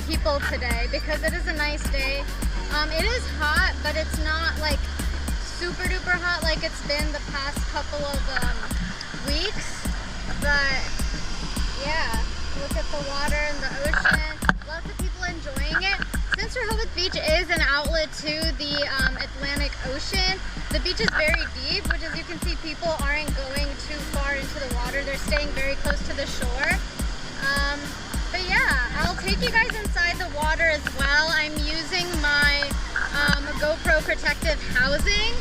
People today because it is a nice day. It is hot, but it's not like super duper hot like it's been the past couple of weeks. But yeah, look at the water and the ocean. Lots of people enjoying it. Since Rehoboth Beach is an outlet to the Atlantic Ocean, the beach is very deep, which as you can see, people aren't going too far into the water. They're staying very close to the shore. But yeah, I'll take you guys inside the water as well. I'm using my GoPro protective housing.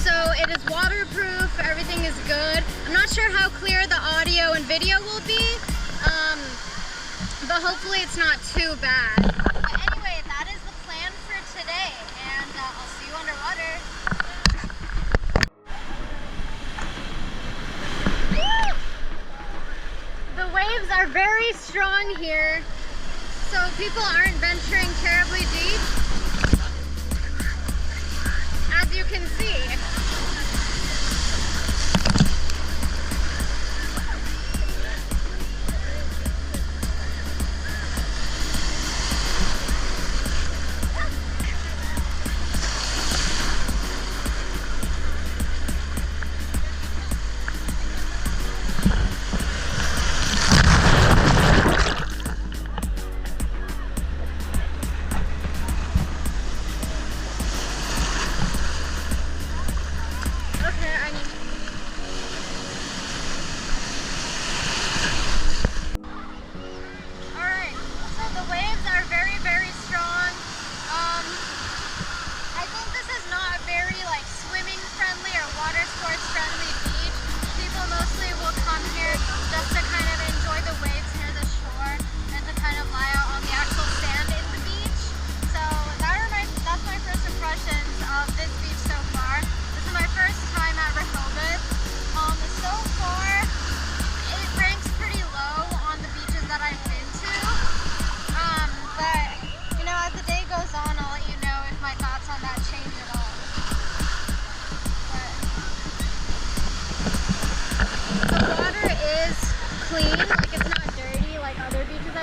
So it is waterproof, everything is good. I'm not sure how clear the audio and video will be, but hopefully it's not too bad. But anyway, that is the plan for today, and I'll see you underwater. The waves are very strong here, so people aren't venturing terribly deep, as you can see. Of this beach so far. This is my first time at Rehoboth.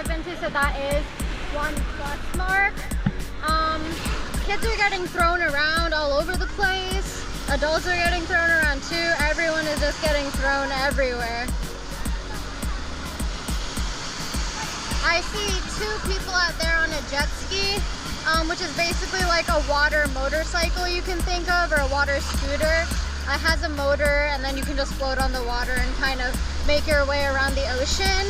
I've been to, so that is 1+ mark. Kids are getting thrown around all over the place. Adults are getting thrown around too. Everyone is just getting thrown everywhere. I see 2 people out there on a jet ski, which is basically like a water motorcycle you can think of, or a water scooter. It has a motor and then you can just float on the water and kind of make your way around the ocean.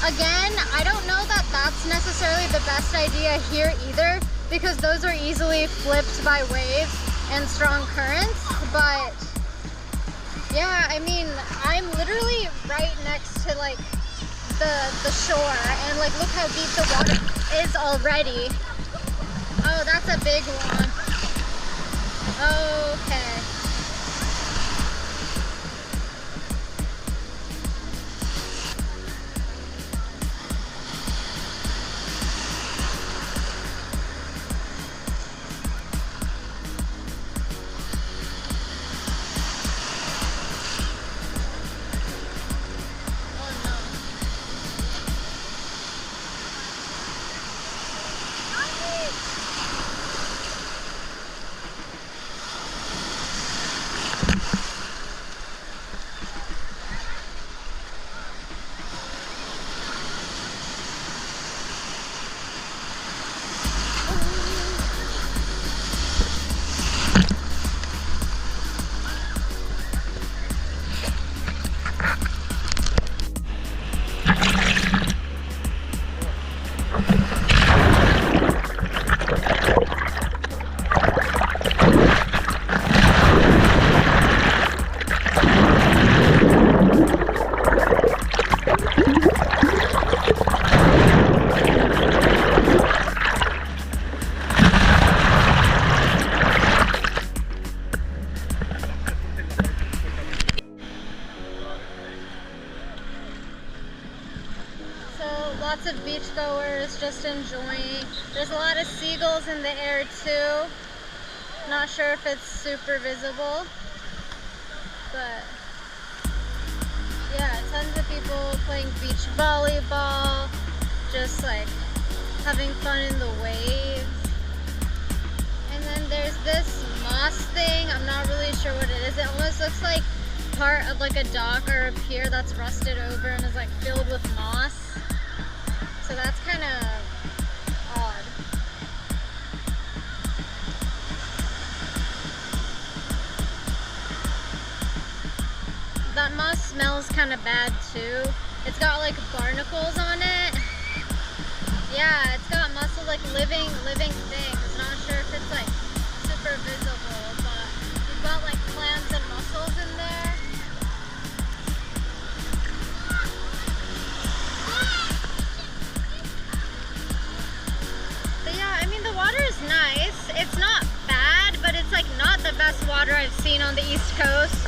Again, I don't know that that's necessarily the best idea here either, because those are easily flipped by waves and strong currents. But yeah, I mean, I'm literally right next to like the shore, and like look how deep the water is already. Oh, that's a big one. Okay. Lots of beachgoers just enjoying. There's a lot of seagulls in the air too. Not sure if it's super visible, but yeah, tons of people playing beach volleyball, just like having fun in the waves. And then there's this moss thing. I'm not really sure what it is. It almost looks like part of like a dock or a pier that's rusted over and is like filled with moss. So that's kind of odd. That moss smells kind of bad too. It's got like barnacles on it. Yeah, it's got muscle, like living things. Not sure if it's like super visible, but you've got like plants and mussels in there. Nice. It's not bad, but it's like not the best water I've seen on the East Coast.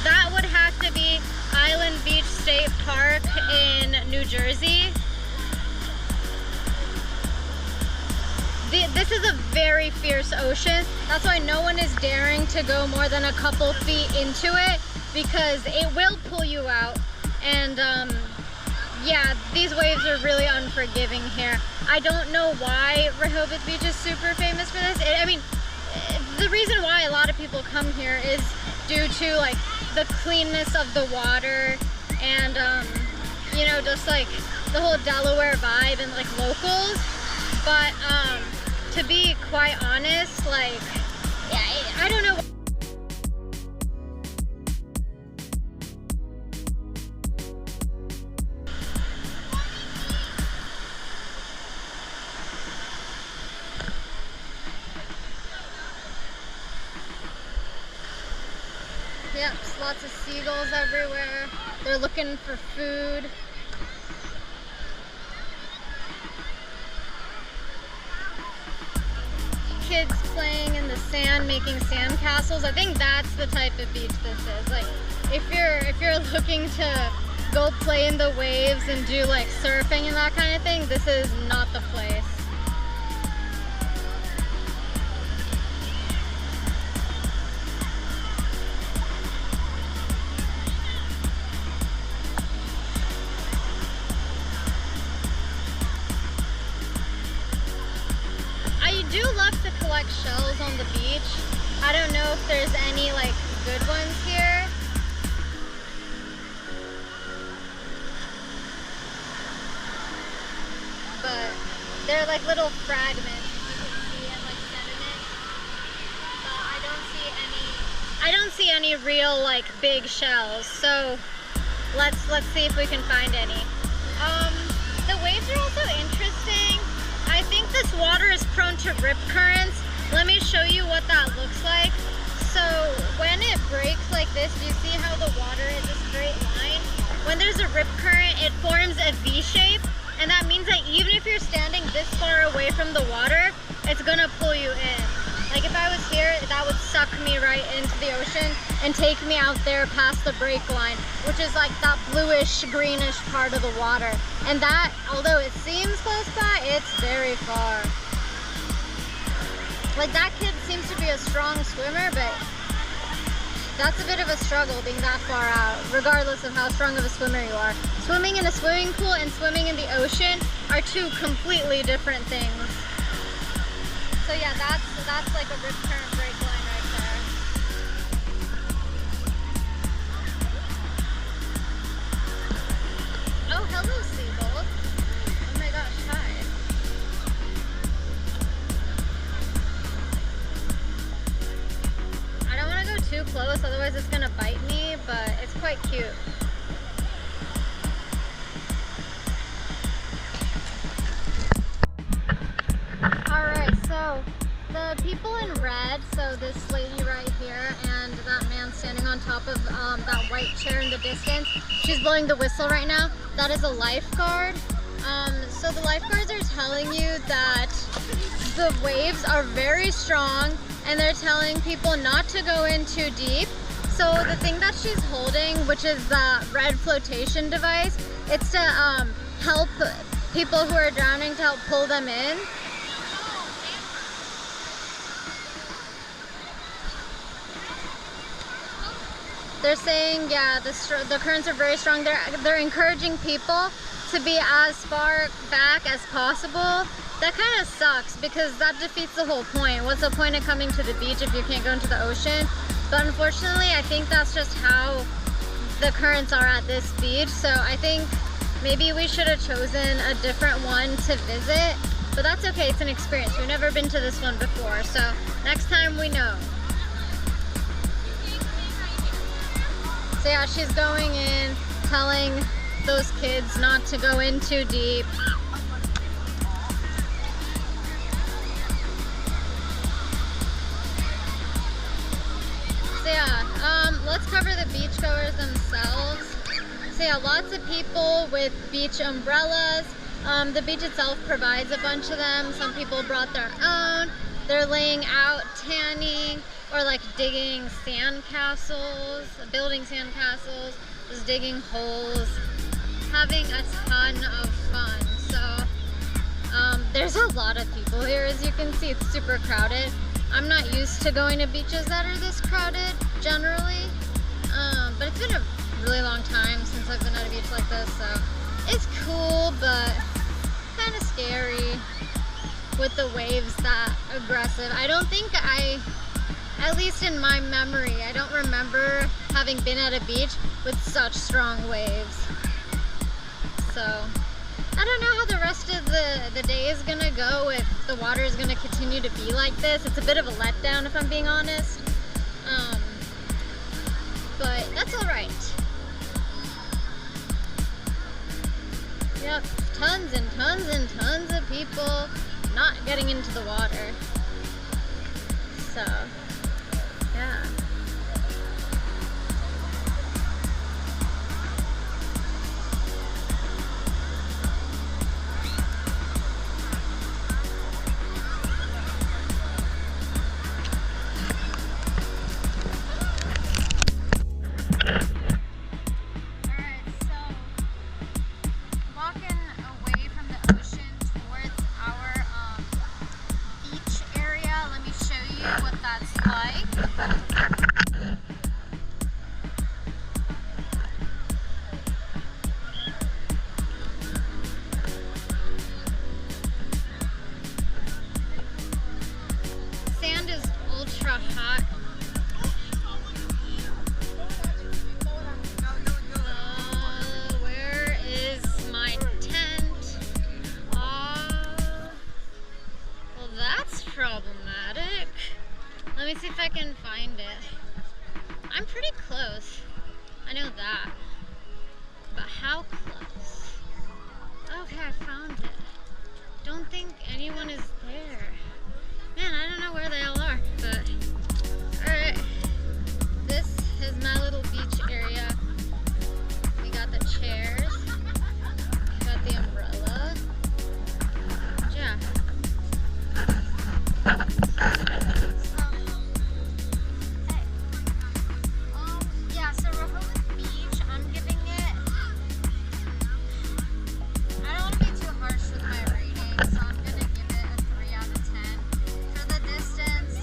That would have to be Island Beach State Park in New Jersey. This is a very fierce ocean. That's why no one is daring to go more than a couple feet into it, because it will pull you out. And yeah, these waves are really unforgiving here. I don't know why Rehoboth Beach is super famous for this. I mean, the reason why a lot of people come here is due to like the cleanness of the water and you know, just like the whole Delaware vibe and like locals. But to be quite honest, like, yeah, I don't know. Yep, lots of seagulls everywhere. They're looking for food. Kids playing in the sand, making sand castles. I think that's the type of beach this is. Like, if you're looking to go play in the waves and do like surfing and that kind of thing, this is not the place. on the beach. I don't know if there's any like good ones here. But they're like little fragments, you can see, and like sediment. But I don't see any real like big shells. So let's see if we can find any. The waves are also interesting. I think this water is prone to rip currents. Let me show you what that looks like. So when it breaks like this, do you see how the water is a straight line? When there's a rip current, it forms a V shape, and that means that even if you're standing this far away from the water, it's gonna pull you in. Like if I was here, that would suck me right into the ocean and take me out there past the break line, which is like that bluish greenish part of the water. And that, although it seems close by, it's very far. Like that kid seems to be a strong swimmer, but that's a bit of a struggle being that far out, regardless of how strong of a swimmer you are. Swimming in a swimming pool and swimming in the ocean are two completely different things. So yeah, that's like a rip current break line right there. Oh, hello seagull. Oh my gosh, hi. I don't want to go too close, otherwise it's gonna bite me, but it's quite cute. So the people in red, so this lady right here and that man standing on top of that white chair in the distance, she's blowing the whistle right now. That is a lifeguard. So the lifeguards are telling you that the waves are very strong and they're telling people not to go in too deep. So the thing that she's holding, which is the red flotation device, it's to help people who are drowning, to help pull them in. They're saying, yeah, the currents are very strong. They're encouraging people to be as far back as possible. That kind of sucks because that defeats the whole point. What's the point of coming to the beach if you can't go into the ocean? But unfortunately, I think that's just how the currents are at this beach. So I think maybe we should have chosen a different one to visit. But that's okay, it's an experience. We've never been to this one before. So next time we know. So yeah, she's going in, telling those kids not to go in too deep. So yeah, let's cover the beachgoers themselves. So yeah, lots of people with beach umbrellas. The beach itself provides a bunch of them. Some people brought their own. They're laying out, tanning, or like digging sandcastles, building sandcastles, just digging holes, having a ton of fun. So there's a lot of people here, as you can see. It's super crowded. I'm not used to going to beaches that are this crowded generally, but it's been a really long time since I've been at a beach like this, so it's cool, but kind of scary with the waves that aggressive. I don't think at least in my memory, I don't remember having been at a beach with such strong waves. So I don't know how the rest of the day is gonna go, if the water is gonna continue to be like this. It's a bit of a letdown, if I'm being honest. But that's all right. Yep, tons and tons and tons of people not getting into the water. So, yeah. close. I know that. But how close? Okay, I found it. Don't think anyone is there. Man, I don't know where they all are, but alright. This is my little beach area. We got the chairs. We got the umbrella. Yeah. Yeah, so Rehoboth Beach, I'm giving it, I don't want to be too harsh with my rating, so I'm going to give it a 3 out of 10. For the distance,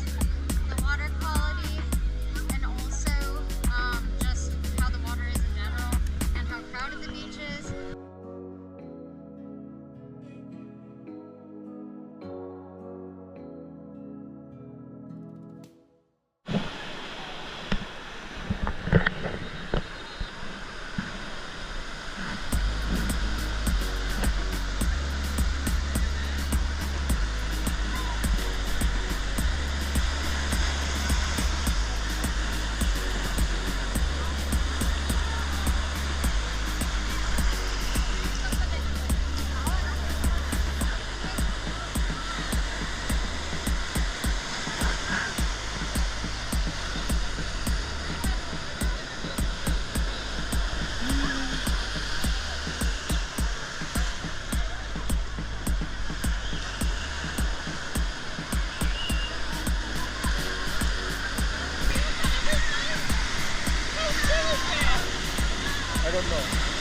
the water quality, and also just how the water is in general, and how crowded the beach is. I don't know.